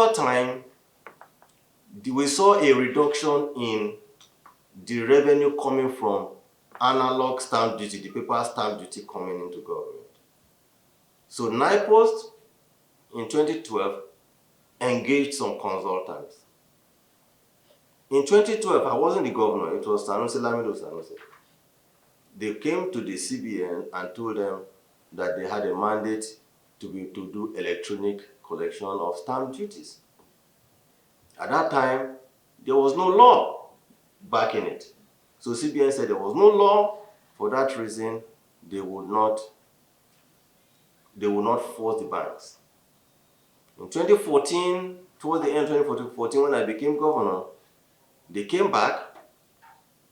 over time, we saw a reduction in the revenue coming from analog stamp duty, the paper stamp duty coming into government. So NIPOST in 2012 engaged some consultants. In 2012, I wasn't the governor, it was Sanusi Lamido Sanusi. They came to the CBN and told them that they had a mandate to do electronic collection of stamp duties. At that time, there was no law backing it. So CBN said there was no law. For that reason, they would not force the banks. In 2014, towards the end of 2014, when I became governor, they came back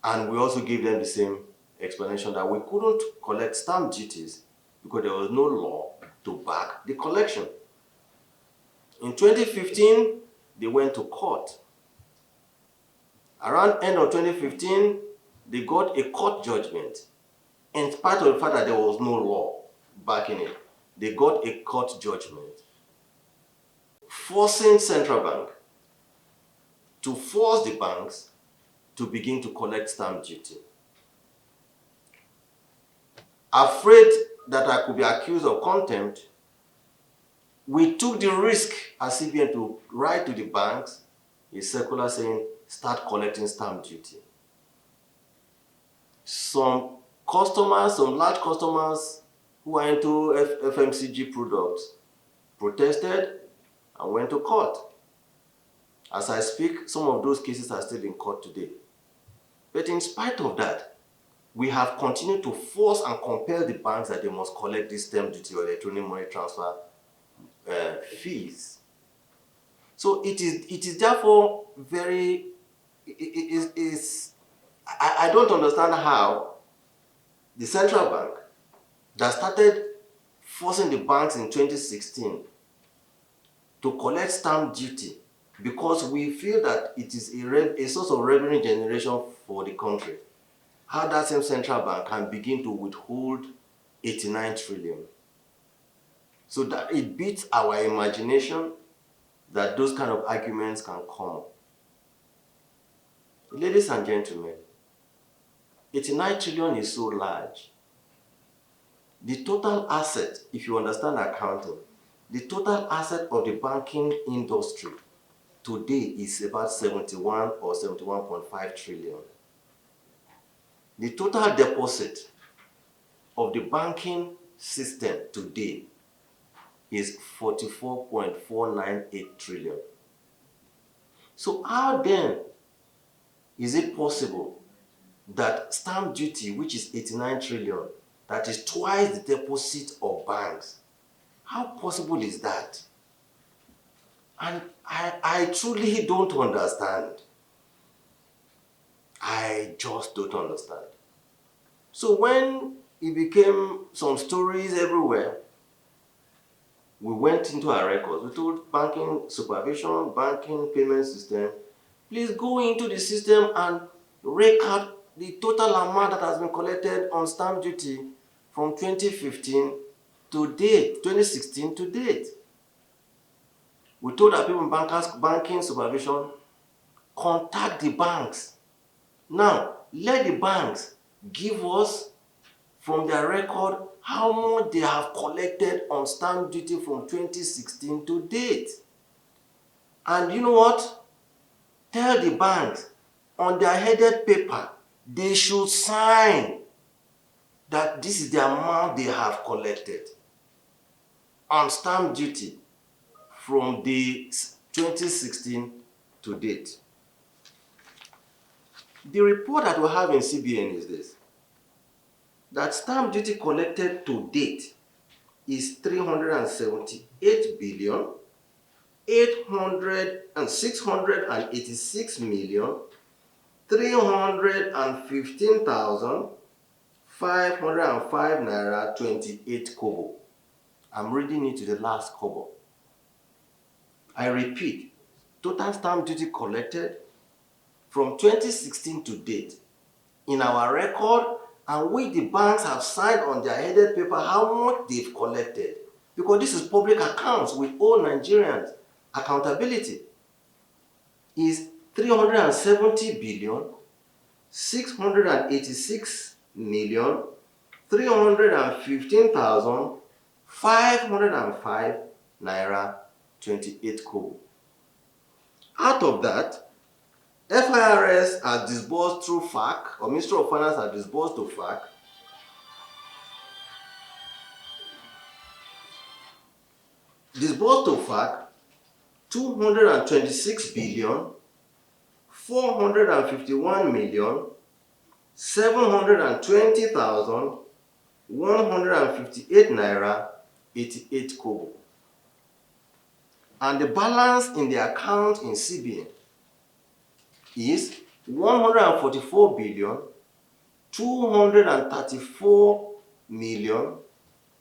and we also gave them the same explanation that we couldn't collect stamp duties because there was no law to back the collection. In 2015, they went to court. Around end of 2015, they got a court judgment. In spite of the fact that there was no law backing it, they got a court judgment forcing central bank to force the banks to begin to collect stamp duty. Afraid that I could be accused of contempt, we took the risk as CBN to write to the banks a circular saying, start collecting stamp duty. Some customers, some large customers who are into FMCG products protested and went to court. As I speak, some of those cases are still in court today. But in spite of that, we have continued to force and compel the banks that they must collect this stamp duty or electronic money transfer fees. So it is therefore very, I don't understand how the central bank that started forcing the banks in 2016 to collect stamp duty because we feel that it is a source of revenue generation for the country, how that same central bank can begin to withhold 89 trillion. So that it beats our imagination that those kind of arguments can come. Ladies and gentlemen, 89 trillion is so large. The total asset, if you understand accounting, the total asset of the banking industry today is about 71 or 71.5 trillion. The total deposit of the banking system today is 44.498 trillion. So how then is it possible that stamp duty, which is 89 trillion, that is twice the deposit of banks, how possible is that? And I truly don't understand. I just don't understand. So when it became some stories everywhere, we went into our records. We told banking supervision, banking payment system, please go into the system and rake out the total amount that has been collected on stamp duty from 2015 to date, 2016 to date. We told our people in banking supervision, contact the banks. Now, let the banks give us from their record how much they have collected on stamp duty from 2016 to date. And you know what? Tell the banks on their headed paper, they should sign that this is the amount they have collected on stamp duty from the 2016 to date. The report that we have in CBN is this, that stamp duty collected to date is 378 billion 686 million 315,505 naira 28 kobo. I'm reading it to the last kobo. I repeat, total stamp duty collected from 2016 to date in our record, and we the banks have signed on their headed paper how much they've collected, because this is public accounts. We owe Nigerians Accountability is 370 billion 686,315,505 naira 28 kobo. Out of that, FIRS has disbursed through FAC, or Ministry of Finance has disbursed to FAC disbursed to FAC 226 billion 451 million 720,158 naira 88 kobo. And the balance in the account in CBN is 144 billion 234 million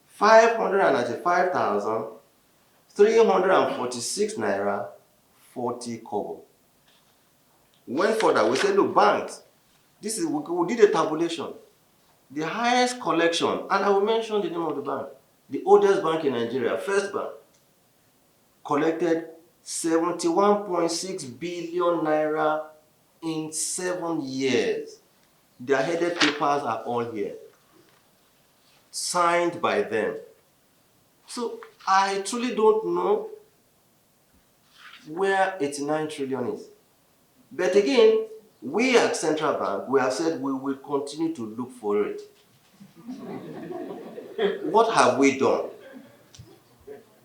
595,346 naira 40 kobo. Went further, we said, look, banks, this is, we did a tabulation. The highest collection, and I will mention the name of the bank, the oldest bank in Nigeria, First Bank, collected 71.6 billion naira in 7 years. Their headed papers are all here, signed by them. So I truly don't know where 89 trillion is. But again, we at Central Bank, we have said we will continue to look for it. What have we done?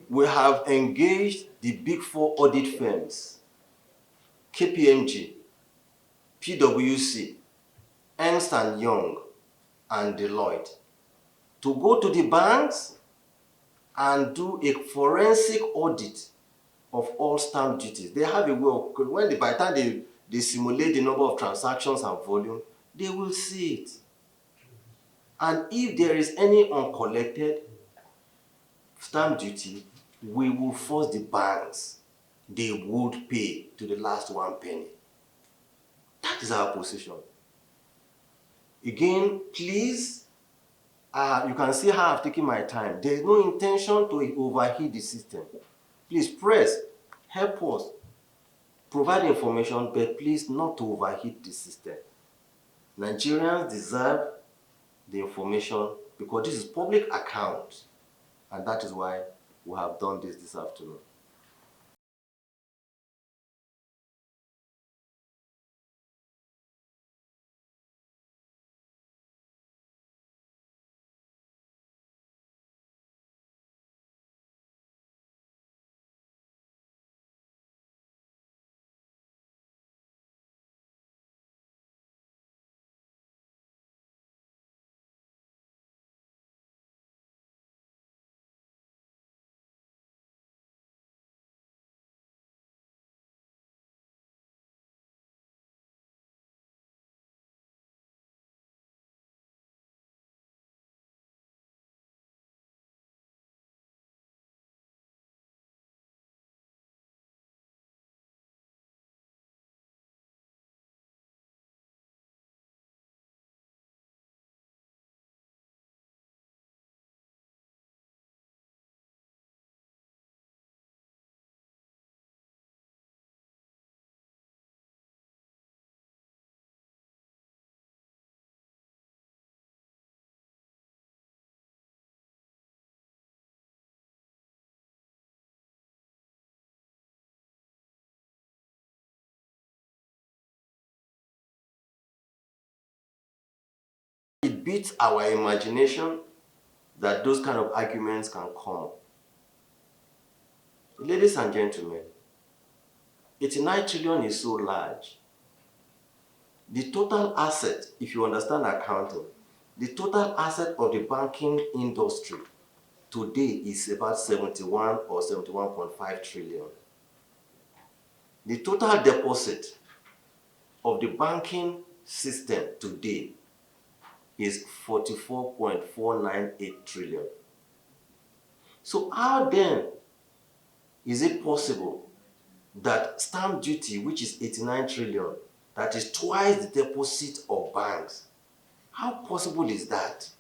We have engaged the big 4 audit firms, KPMG, PwC, Ernst & Young, and Deloitte, to go to the banks and do a forensic audit of all stamp duties. They have a way of, by the time they simulate the number of transactions and volume, they will see it. And if there is any uncollected stamp duty, we will force the banks. They would pay to the last 1 penny. That is our position. Again, please, you can see how I've taken my time. There is no intention to overheat the system. Please press, help us, provide information, but please not to overheat the system. Nigerians deserve the information because this is public account, and that is why we have done this afternoon. It beats our imagination that those kind of arguments can come. Ladies and gentlemen, 89 trillion is so large. The total asset, if you understand accounting, the total asset of the banking industry today is about 71 or 71.5 trillion. The total deposit of the banking system today is 44.498 trillion. So how then is it possible that stamp duty, which is 89 trillion, that is twice the deposit of banks, how possible is that?